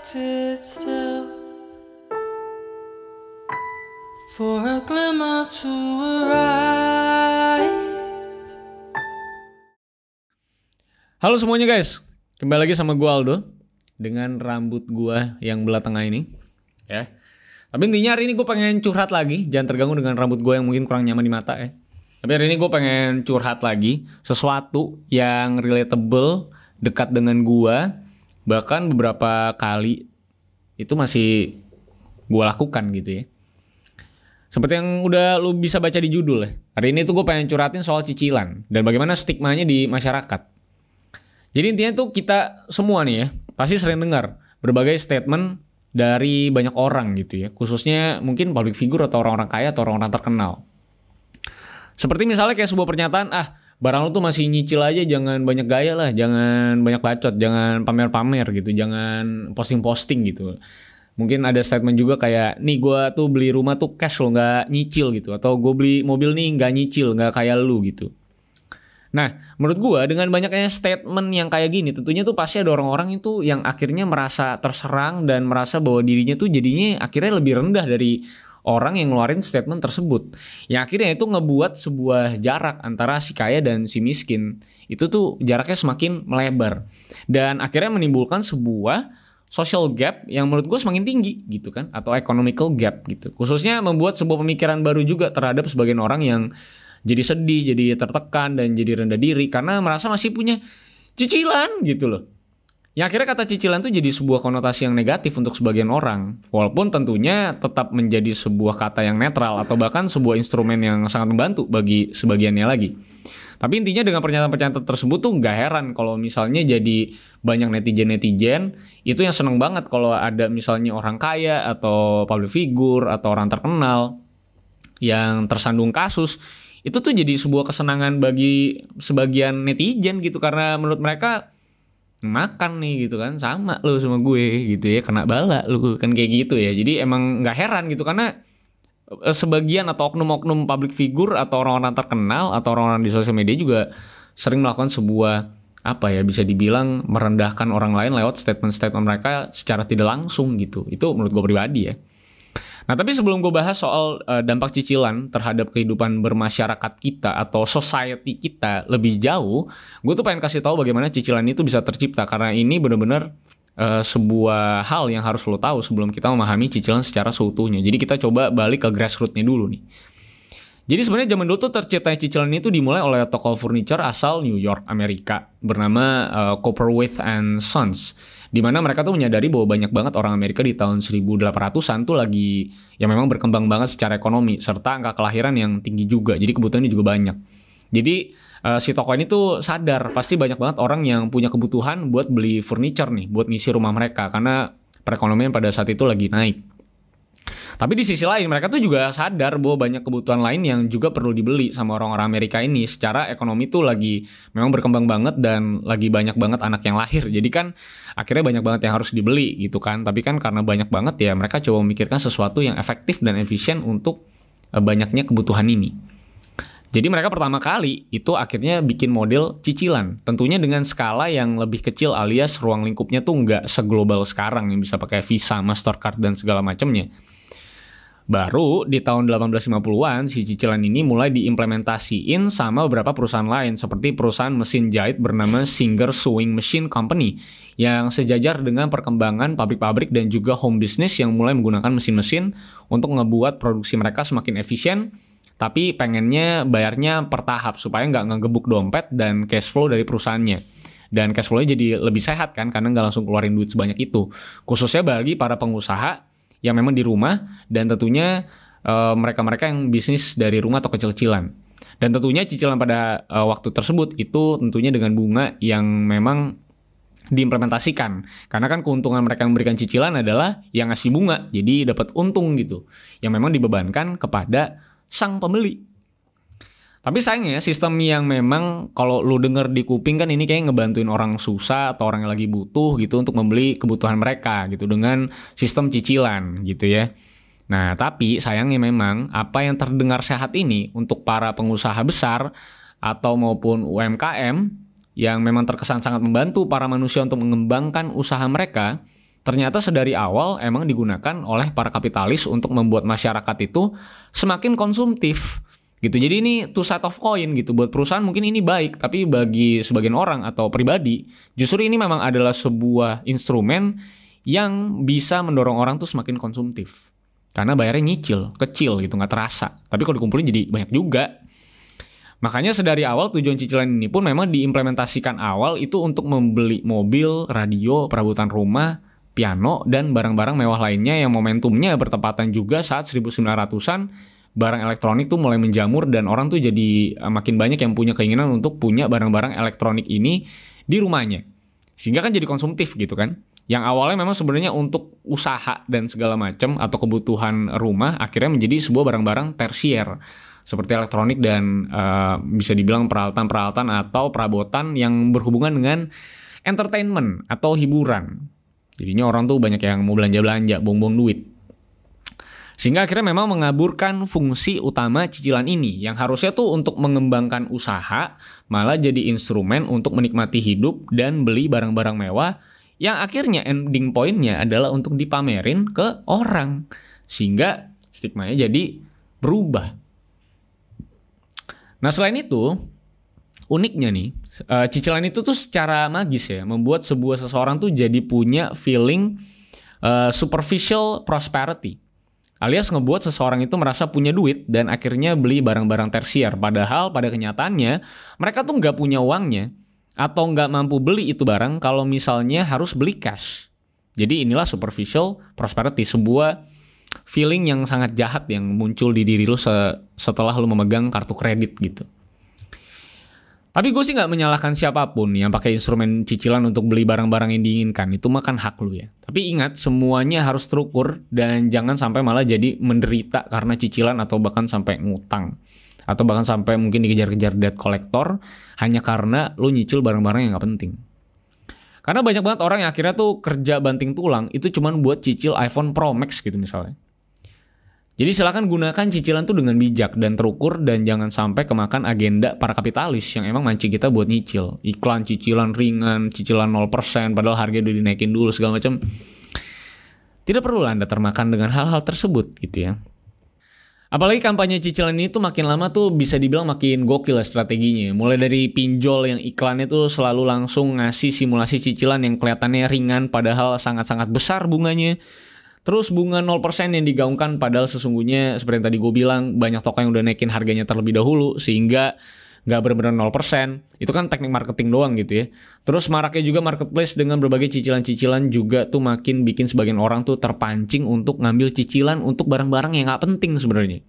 Stood still for a glimmer to arrive. Halo semuanya guys, kembali lagi sama gue Aldo dengan rambut gue yang belah tengah ini, ya. Tapi intinya hari ini gue pengen curhat lagi, jangan terganggu dengan rambut gue yang mungkin kurang nyaman di mata ya. Tapi hari ini gue pengen curhat lagi sesuatu yang relatable, dekat dengan gue, bahkan beberapa kali itu masih gue lakukan gitu ya. Seperti yang udah lu bisa baca di judul ya. Hari ini tuh gue pengen curhatin soal cicilan dan bagaimana stigmanya di masyarakat. Jadi intinya tuh kita semua nih ya pasti sering dengar berbagai statement dari banyak orang gitu ya. Khususnya mungkin public figure atau orang-orang kaya atau orang-orang terkenal. Seperti misalnya kayak sebuah pernyataan, barang lu tuh masih nyicil aja, jangan banyak gaya lah, jangan banyak bacot, jangan pamer-pamer gitu, jangan posting-posting gitu. Mungkin ada statement juga kayak, nih gue tuh beli rumah tuh cash loh, gak nyicil gitu. Atau gue beli mobil nih gak nyicil, gak kayak lu gitu. Nah, menurut gue dengan banyaknya statement yang kayak gini, tentunya tuh pasti ada orang-orang itu yang akhirnya merasa terserang dan merasa bahwa dirinya tuh jadinya akhirnya lebih rendah dari orang yang ngeluarin statement tersebut. Yang akhirnya itu ngebuat sebuah jarak antara si kaya dan si miskin. Itu tuh jaraknya semakin melebar. Dan akhirnya menimbulkan sebuah social gap yang menurut gue semakin tinggi gitu kan. Atau economical gap gitu. Khususnya membuat sebuah pemikiran baru juga terhadap sebagian orang yang jadi sedih, jadi tertekan, dan jadi rendah diri. Karena merasa masih punya cicilan gitu loh. Yang akhirnya kata cicilan tuh jadi sebuah konotasi yang negatif untuk sebagian orang. Walaupun tentunya tetap menjadi sebuah kata yang netral atau bahkan sebuah instrumen yang sangat membantu bagi sebagiannya lagi. Tapi intinya dengan pernyataan-pernyataan tersebut tuh gak heran kalau misalnya jadi banyak netizen-netizen itu yang seneng banget kalau ada misalnya orang kaya atau public figure atau orang terkenal yang tersandung kasus. Itu tuh jadi sebuah kesenangan bagi sebagian netizen gitu karena menurut mereka makan nih gitu kan, sama lu sama gue gitu ya, kena bala lu kan kayak gitu ya. Jadi emang gak heran gitu karena sebagian atau oknum-oknum public figure atau orang-orang terkenal atau orang-orang di sosial media juga sering melakukan sebuah bisa dibilang merendahkan orang lain lewat statement-statement mereka secara tidak langsung gitu. Itu menurut gue pribadi ya. Nah tapi sebelum gue bahas soal dampak cicilan terhadap kehidupan bermasyarakat kita atau society kita lebih jauh, gue tuh pengen kasih tahu bagaimana cicilan itu bisa tercipta karena ini benar-benar sebuah hal yang harus lo tahu sebelum kita memahami cicilan secara seutuhnya. Jadi kita coba balik ke grassroots-nya dulu nih. Jadi sebenarnya zaman dulu tuh terciptanya cicilan itu dimulai oleh toko furniture asal New York, Amerika bernama Copperwith and Sons. Di mana mereka tuh menyadari bahwa banyak banget orang Amerika di tahun 1800-an tuh lagi yang memang berkembang banget secara ekonomi serta angka kelahiran yang tinggi juga. Jadi kebutuhannya juga banyak. Jadi si toko ini tuh sadar pasti banyak banget orang yang punya kebutuhan buat beli furniture nih, buat ngisi rumah mereka karena perekonomian pada saat itu lagi naik. Tapi di sisi lain mereka tuh juga sadar bahwa banyak kebutuhan lain yang juga perlu dibeli sama orang-orang Amerika ini. Secara ekonomi tuh lagi memang berkembang banget dan lagi banyak banget anak yang lahir. Jadi kan akhirnya banyak banget yang harus dibeli gitu kan. Tapi kan karena banyak banget ya mereka coba memikirkan sesuatu yang efektif dan efisien untuk banyaknya kebutuhan ini. Jadi mereka pertama kali itu akhirnya bikin model cicilan. Tentunya dengan skala yang lebih kecil alias ruang lingkupnya tuh nggak seglobal sekarang yang bisa pakai Visa, Mastercard dan segala macamnya. Baru di tahun 1850-an si cicilan ini mulai diimplementasiin sama beberapa perusahaan lain seperti perusahaan mesin jahit bernama Singer Sewing Machine Company yang sejajar dengan perkembangan pabrik-pabrik dan juga home business yang mulai menggunakan mesin-mesin untuk ngebuat produksi mereka semakin efisien tapi pengennya bayarnya per tahap supaya nggak ngegebuk dompet dan cash flow dari perusahaannya. Dan cash flow-nya jadi lebih sehat kan karena nggak langsung keluarin duit sebanyak itu. Khususnya bagi para pengusaha yang memang di rumah dan tentunya mereka-mereka yang bisnis dari rumah atau kecil-kecilan. Dan tentunya cicilan pada waktu tersebut itu tentunya dengan bunga yang memang diimplementasikan. Karena kan keuntungan mereka yang memberikan cicilan adalah yang ngasih bunga. Jadi dapat untung gitu. Yang memang dibebankan kepada sang pembeli. Tapi sayangnya sistem yang memang kalau lu denger di kuping kan ini kayak ngebantuin orang susah atau orang yang lagi butuh gitu untuk membeli kebutuhan mereka gitu dengan sistem cicilan gitu ya. Nah tapi sayangnya memang apa yang terdengar sehat ini untuk para pengusaha besar atau maupun UMKM yang memang terkesan sangat membantu para manusia untuk mengembangkan usaha mereka ternyata sedari awal emang digunakan oleh para kapitalis untuk membuat masyarakat itu semakin konsumtif gitu. Jadi ini two side of coin gitu. Buat perusahaan mungkin ini baik, tapi bagi sebagian orang atau pribadi justru ini memang adalah sebuah instrumen yang bisa mendorong orang tuh semakin konsumtif. Karena bayarnya nyicil, kecil gitu, nggak terasa. Tapi kalau dikumpulin jadi banyak juga. Makanya sedari awal tujuan cicilan ini pun memang diimplementasikan awal itu untuk membeli mobil, radio, perabotan rumah, piano, dan barang-barang mewah lainnya yang momentumnya bertepatan juga saat 1900-an barang elektronik tuh mulai menjamur dan orang tuh jadi makin banyak yang punya keinginan untuk punya barang-barang elektronik ini di rumahnya. Sehingga kan jadi konsumtif gitu kan. Yang awalnya memang sebenarnya untuk usaha dan segala macam atau kebutuhan rumah akhirnya menjadi sebuah barang-barang tersier. Seperti elektronik dan bisa dibilang peralatan-peralatan atau perabotan yang berhubungan dengan entertainment atau hiburan. Jadinya orang tuh banyak yang mau belanja-belanja, buang-buang duit. Sehingga akhirnya memang mengaburkan fungsi utama cicilan ini yang harusnya tuh untuk mengembangkan usaha, malah jadi instrumen untuk menikmati hidup dan beli barang-barang mewah yang akhirnya ending point-nya adalah untuk dipamerin ke orang. Sehingga stigmanya jadi berubah. Nah selain itu, uniknya nih, cicilan itu tuh secara magis ya, membuat seseorang tuh jadi punya feeling superficial prosperity. Alias ngebuat seseorang itu merasa punya duit dan akhirnya beli barang-barang tersier. Padahal pada kenyataannya, mereka tuh nggak punya uangnya atau nggak mampu beli itu barang kalau misalnya harus beli cash. Jadi inilah superficial prosperity, sebuah feeling yang sangat jahat yang muncul di diri lu setelah lu memegang kartu kredit gitu. Tapi gue sih nggak menyalahkan siapapun yang pakai instrumen cicilan untuk beli barang-barang yang diinginkan. Itu makan hak lu ya. Tapi ingat semuanya harus terukur dan jangan sampai malah jadi menderita karena cicilan atau bahkan sampai ngutang. Atau bahkan sampai mungkin dikejar-kejar debt collector hanya karena lu nyicil barang-barang yang nggak penting. Karena banyak banget orang yang akhirnya tuh kerja banting tulang itu cuman buat cicil iPhone Pro Max gitu misalnya. Jadi silakan gunakan cicilan tuh dengan bijak dan terukur dan jangan sampai kemakan agenda para kapitalis yang emang mancing kita buat nyicil. Iklan cicilan ringan, cicilan 0% padahal harga udah dinaikin dulu segala macam. Tidak perlu Anda termakan dengan hal-hal tersebut gitu ya. Apalagi kampanye cicilan ini tuh makin lama tuh bisa dibilang makin gokil lah strateginya. Mulai dari pinjol yang iklannya tuh selalu langsung ngasih simulasi cicilan yang kelihatannya ringan padahal sangat-sangat besar bunganya. Terus bunga 0% yang digaungkan padahal sesungguhnya seperti yang tadi gue bilang banyak toko yang udah naikin harganya terlebih dahulu sehingga nggak benar-benar 0%. Itu kan teknik marketing doang gitu ya. Terus maraknya juga marketplace dengan berbagai cicilan-cicilan juga tuh makin bikin sebagian orang tuh terpancing untuk ngambil cicilan untuk barang-barang yang nggak penting sebenarnya.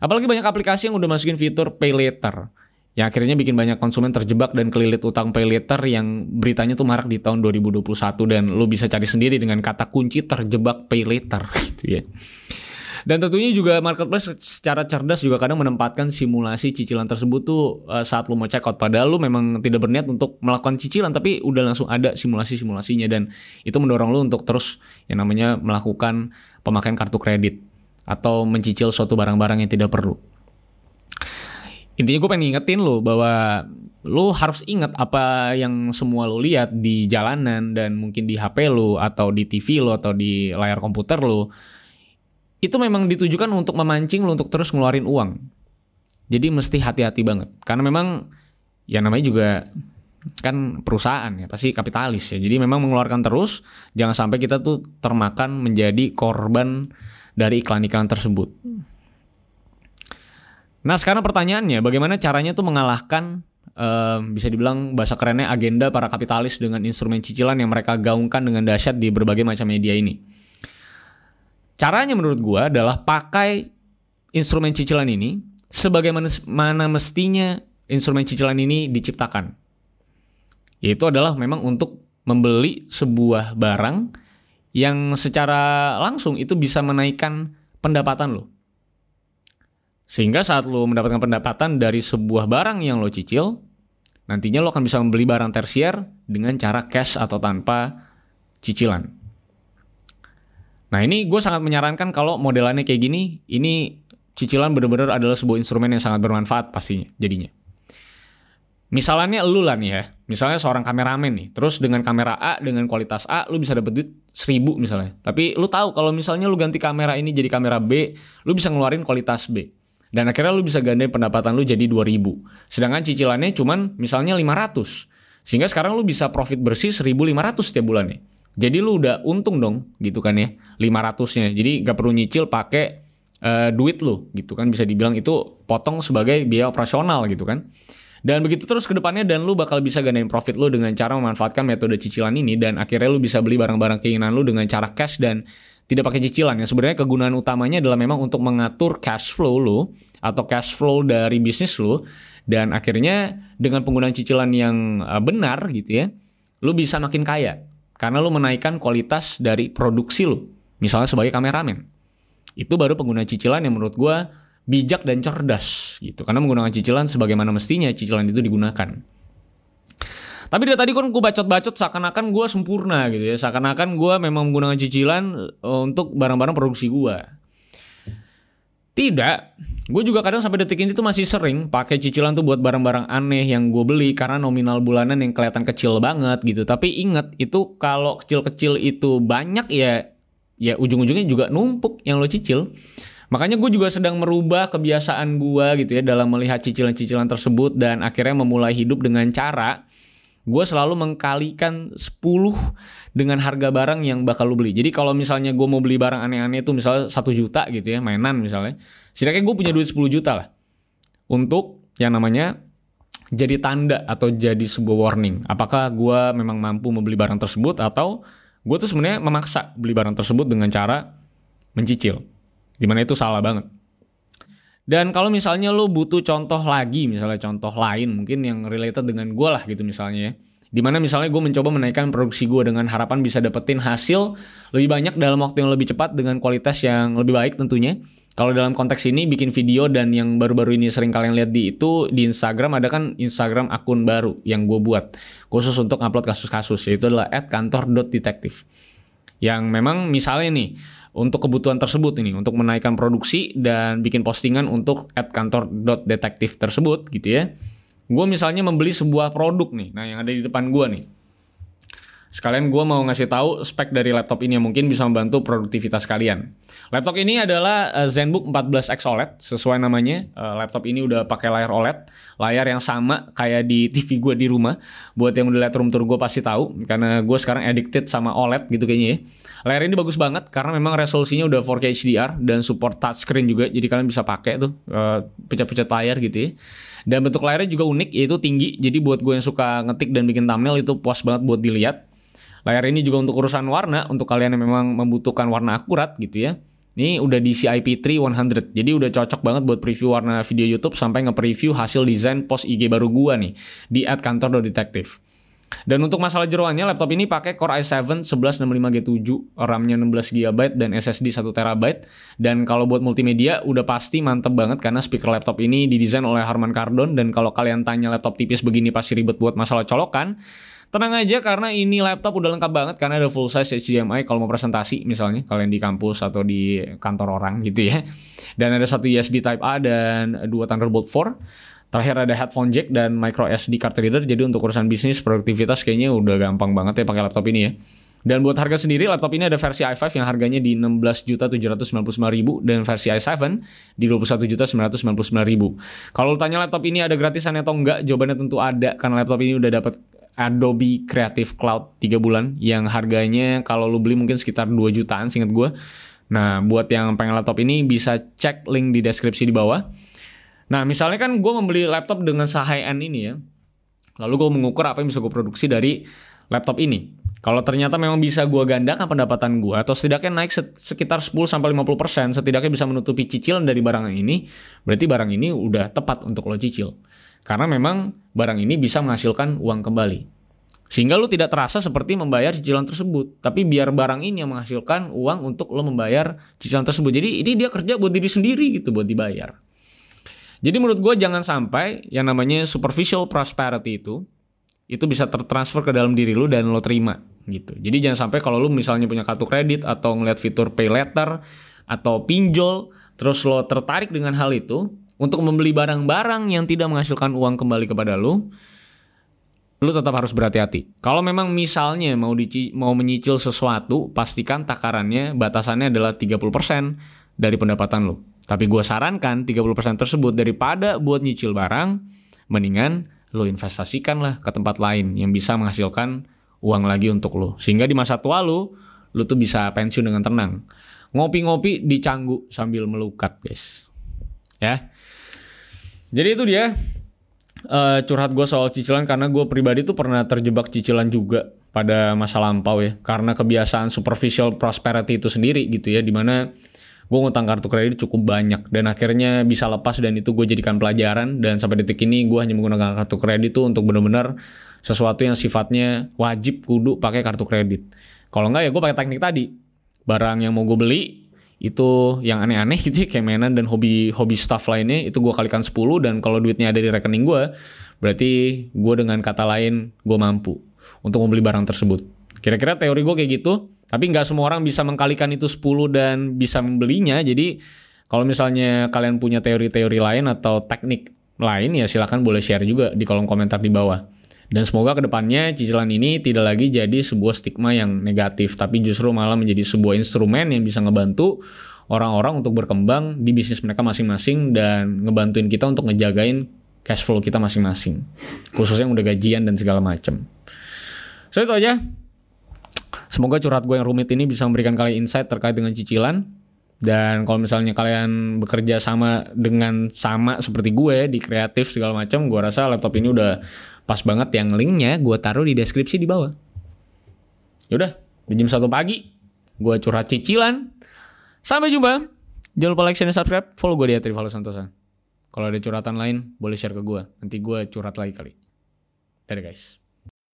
Apalagi banyak aplikasi yang udah masukin fitur pay later. Yang akhirnya bikin banyak konsumen terjebak dan kelilit utang pay later yang beritanya tuh marak di tahun 2021 dan lo bisa cari sendiri dengan kata kunci terjebak pay later gitu ya. Dan tentunya juga marketplace secara cerdas juga kadang menempatkan simulasi cicilan tersebut tuh saat lo mau check out. Padahal lo memang tidak berniat untuk melakukan cicilan tapi udah langsung ada simulasi-simulasinya dan itu mendorong lo untuk terus yang namanya melakukan pemakaian kartu kredit atau mencicil suatu barang-barang yang tidak perlu. Intinya gue pengen ngingetin lo bahwa lo harus ingat apa yang semua lo lihat di jalanan dan mungkin di HP lo atau di TV lo atau di layar komputer lo. Itu memang ditujukan untuk memancing lo untuk terus ngeluarin uang. Jadi mesti hati-hati banget. Karena memang ya namanya juga kan perusahaan ya, pasti kapitalis ya. Jadi memang mengeluarkan terus, jangan sampai kita tuh termakan menjadi korban dari iklan-iklan tersebut. Nah sekarang pertanyaannya, bagaimana caranya tuh mengalahkan bisa dibilang bahasa kerennya agenda para kapitalis dengan instrumen cicilan yang mereka gaungkan dengan dahsyat di berbagai macam media ini. Caranya menurut gue adalah pakai instrumen cicilan ini sebagaimana mestinya instrumen cicilan ini diciptakan. Yaitu adalah memang untuk membeli sebuah barang yang secara langsung itu bisa menaikkan pendapatan lo. Sehingga saat lo mendapatkan pendapatan dari sebuah barang yang lo cicil, nantinya lo akan bisa membeli barang tersier dengan cara cash atau tanpa cicilan. Nah ini gue sangat menyarankan kalau modelannya kayak gini, ini cicilan benar-benar adalah sebuah instrumen yang sangat bermanfaat pastinya jadinya. Misalnya lu lah nih ya, misalnya seorang kameramen nih, terus dengan kamera A dengan kualitas A lu bisa dapet duit 1000 misalnya. Tapi lu tahu kalau misalnya lu ganti kamera ini jadi kamera B, lu bisa ngeluarin kualitas B. Dan akhirnya lu bisa gandain pendapatan lu jadi 2000. Sedangkan cicilannya cuman misalnya 500. Sehingga sekarang lu bisa profit bersih 1500 setiap bulannya. Jadi lu udah untung dong gitu kan ya, 500-nya. Jadi gak perlu nyicil pakai duit lu gitu kan, bisa dibilang itu potong sebagai biaya operasional gitu kan. Dan begitu terus ke depannya, dan lu bakal bisa gandain profit lu dengan cara memanfaatkan metode cicilan ini, dan akhirnya lu bisa beli barang-barang keinginan lu dengan cara cash dan tidak pakai cicilan. Yang sebenarnya kegunaan utamanya adalah memang untuk mengatur cash flow lu atau cash flow dari bisnis lu, dan akhirnya dengan penggunaan cicilan yang benar gitu ya, lu bisa makin kaya karena lu menaikkan kualitas dari produksi lu. Misalnya sebagai kameramen. Itu baru penggunaan cicilan yang menurut gua bijak dan cerdas gitu, karena menggunakan cicilan sebagaimana mestinya cicilan itu digunakan. Tapi dari tadi kan gue bacot-bacot seakan-akan gue sempurna gitu ya, seakan-akan gue memang menggunakan cicilan untuk barang-barang produksi gue. Tidak, gue juga kadang sampai detik ini tuh masih sering pakai cicilan tuh buat barang-barang aneh yang gue beli karena nominal bulanan yang kelihatan kecil banget gitu. Tapi ingat, itu kalau kecil-kecil itu banyak ya ujung-ujungnya juga numpuk yang lo cicil. Makanya gue juga sedang merubah kebiasaan gue gitu ya dalam melihat cicilan-cicilan tersebut, dan akhirnya memulai hidup dengan cara gue selalu mengkalikan 10 dengan harga barang yang bakal lu beli. Jadi kalau misalnya gue mau beli barang aneh-aneh itu misalnya 1 juta gitu ya, mainan misalnya, setidaknya gue punya duit 10 juta lah untuk yang namanya jadi tanda atau jadi sebuah warning. Apakah gue memang mampu membeli barang tersebut, atau gue tuh sebenarnya memaksa beli barang tersebut dengan cara mencicil. Dimana itu salah banget. Dan kalau misalnya lo butuh contoh lagi, misalnya contoh lain mungkin yang related dengan gue lah gitu misalnya ya. Dimana misalnya gue mencoba menaikkan produksi gue dengan harapan bisa dapetin hasil lebih banyak dalam waktu yang lebih cepat dengan kualitas yang lebih baik tentunya. Kalau dalam konteks ini bikin video, dan yang baru-baru ini sering kalian lihat di Instagram, ada kan Instagram akun baru yang gue buat khusus untuk upload kasus-kasus, yaitu adalah @kantor.detektif. Yang memang misalnya nih, untuk kebutuhan tersebut ini, untuk menaikkan produksi dan bikin postingan untuk @kantor.detektif tersebut gitu ya. Gue misalnya membeli sebuah produk nih, nah yang ada di depan gue nih. Sekalian gue mau ngasih tahu spek dari laptop ini yang mungkin bisa membantu produktivitas kalian. Laptop ini adalah ZenBook 14X OLED, sesuai namanya. Laptop ini udah pakai layar OLED, layar yang sama kayak di TV gue di rumah. Buat yang udah lihat room tour gue pasti tahu, karena gue sekarang addicted sama OLED gitu kayaknya ya. Layar ini bagus banget karena memang resolusinya udah 4K HDR dan support touchscreen juga, jadi kalian bisa pakai tuh pencet-pencet layar gitu ya. Dan bentuk layarnya juga unik, yaitu tinggi. Jadi buat gue yang suka ngetik dan bikin thumbnail itu puas banget buat dilihat. Layar ini juga untuk urusan warna, untuk kalian yang memang membutuhkan warna akurat gitu ya. Ini udah di CIP3 100, jadi udah cocok banget buat preview warna video YouTube sampai nge-preview hasil desain post IG baru gua nih di @kantor.detektif. Dan untuk masalah jeroannya, laptop ini pakai Core i7 1165G7, RAM-nya 16GB dan SSD 1TB. Dan kalau buat multimedia udah pasti mantep banget karena speaker laptop ini didesain oleh Harman Kardon. Dan kalau kalian tanya laptop tipis begini pasti ribet buat masalah colokan, tenang aja karena ini laptop udah lengkap banget karena ada full size HDMI kalau mau presentasi misalnya kalian di kampus atau di kantor orang gitu ya. Dan ada satu USB Type A dan 2 Thunderbolt 4. Terakhir ada headphone jack dan micro SD card reader. Jadi untuk urusan bisnis, produktivitas kayaknya udah gampang banget ya pakai laptop ini ya. Dan buat harga sendiri, laptop ini ada versi i5 yang harganya di 16.799.000 dan versi i7 di 21.999.000. Kalau tanya laptop ini ada gratisan atau enggak, jawabannya tentu ada karena laptop ini udah dapat Adobe Creative Cloud 3 bulan yang harganya kalau lu beli mungkin sekitar 2 jutaan seingat gue. Nah, buat yang pengen laptop ini bisa cek link di deskripsi di bawah. Nah, misalnya kan gue membeli laptop dengan se-high-end ini ya. Lalu gue mengukur apa yang bisa gue produksi dari laptop ini. Kalau ternyata memang bisa gue gandakan pendapatan gue, atau setidaknya naik sekitar 10-50%, setidaknya bisa menutupi cicilan dari barang ini, berarti barang ini udah tepat untuk lo cicil. Karena memang barang ini bisa menghasilkan uang kembali. Sehingga lo tidak terasa seperti membayar cicilan tersebut. Tapi biar barang ini yang menghasilkan uang untuk lo membayar cicilan tersebut. Jadi ini dia kerja buat diri sendiri gitu, buat dibayar. Jadi menurut gue jangan sampai yang namanya superficial prosperity itu bisa tertransfer ke dalam diri lu dan lo terima gitu. Jadi jangan sampai kalau lu misalnya punya kartu kredit atau ngeliat fitur pay later atau pinjol, terus lo tertarik dengan hal itu untuk membeli barang-barang yang tidak menghasilkan uang kembali kepada lu, lu tetap harus berhati-hati. Kalau memang misalnya mau menyicil sesuatu, pastikan takarannya batasannya adalah 30% dari pendapatan lu. Tapi gue sarankan 30% tersebut daripada buat nyicil barang, mendingan lu investasikan lah ke tempat lain yang bisa menghasilkan uang lagi untuk lu. Sehingga di masa tua lu tuh bisa pensiun dengan tenang. Ngopi-ngopi di Canggu sambil melukat, guys. Ya. Jadi itu dia curhat gue soal cicilan, karena gue pribadi tuh pernah terjebak cicilan juga pada masa lampau ya, karena kebiasaan superficial prosperity itu sendiri gitu ya, dimana gue ngutang kartu kredit cukup banyak dan akhirnya bisa lepas, dan itu gue jadikan pelajaran, dan sampai detik ini gue hanya menggunakan kartu kredit tuh untuk benar-benar sesuatu yang sifatnya wajib kudu pakai kartu kredit. Kalau enggak ya gue pakai teknik tadi, barang yang mau gue beli itu yang aneh-aneh gitu ya, kayak mainan dan hobi stuff lainnya, itu gue kalikan 10, dan kalau duitnya ada di rekening gue, berarti gue dengan kata lain gue mampu untuk membeli barang tersebut. Kira-kira teori gue kayak gitu, tapi nggak semua orang bisa mengkalikan itu 10 dan bisa membelinya. Jadi kalau misalnya kalian punya teori-teori lain atau teknik lain, ya silakan boleh share juga di kolom komentar di bawah. Dan semoga kedepannya cicilan ini tidak lagi jadi sebuah stigma yang negatif, tapi justru malah menjadi sebuah instrumen yang bisa ngebantu orang-orang untuk berkembang di bisnis mereka masing-masing dan ngebantuin kita untuk ngejagain cash flow kita masing-masing. Khususnya yang udah gajian dan segala macam. So itu aja. Semoga curhat gue yang rumit ini bisa memberikan kalian insight terkait dengan cicilan. Dan kalau misalnya kalian bekerja sama seperti gue di kreatif segala macam, gue rasa laptop ini udah pas banget, yang linknya gue taruh di deskripsi di bawah. Yaudah, di jam 1 pagi gue curhat cicilan. Sampai jumpa. Jangan lupa like, share, dan subscribe. Follow gue di @rivaldo_santosa. Kalau ada curhatan lain boleh share ke gue, nanti gue curhat lagi kali. Dadah guys.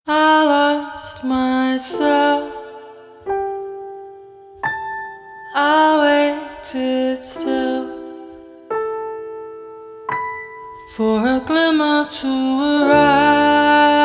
I lost myself. I waited still for a glimmer to arise.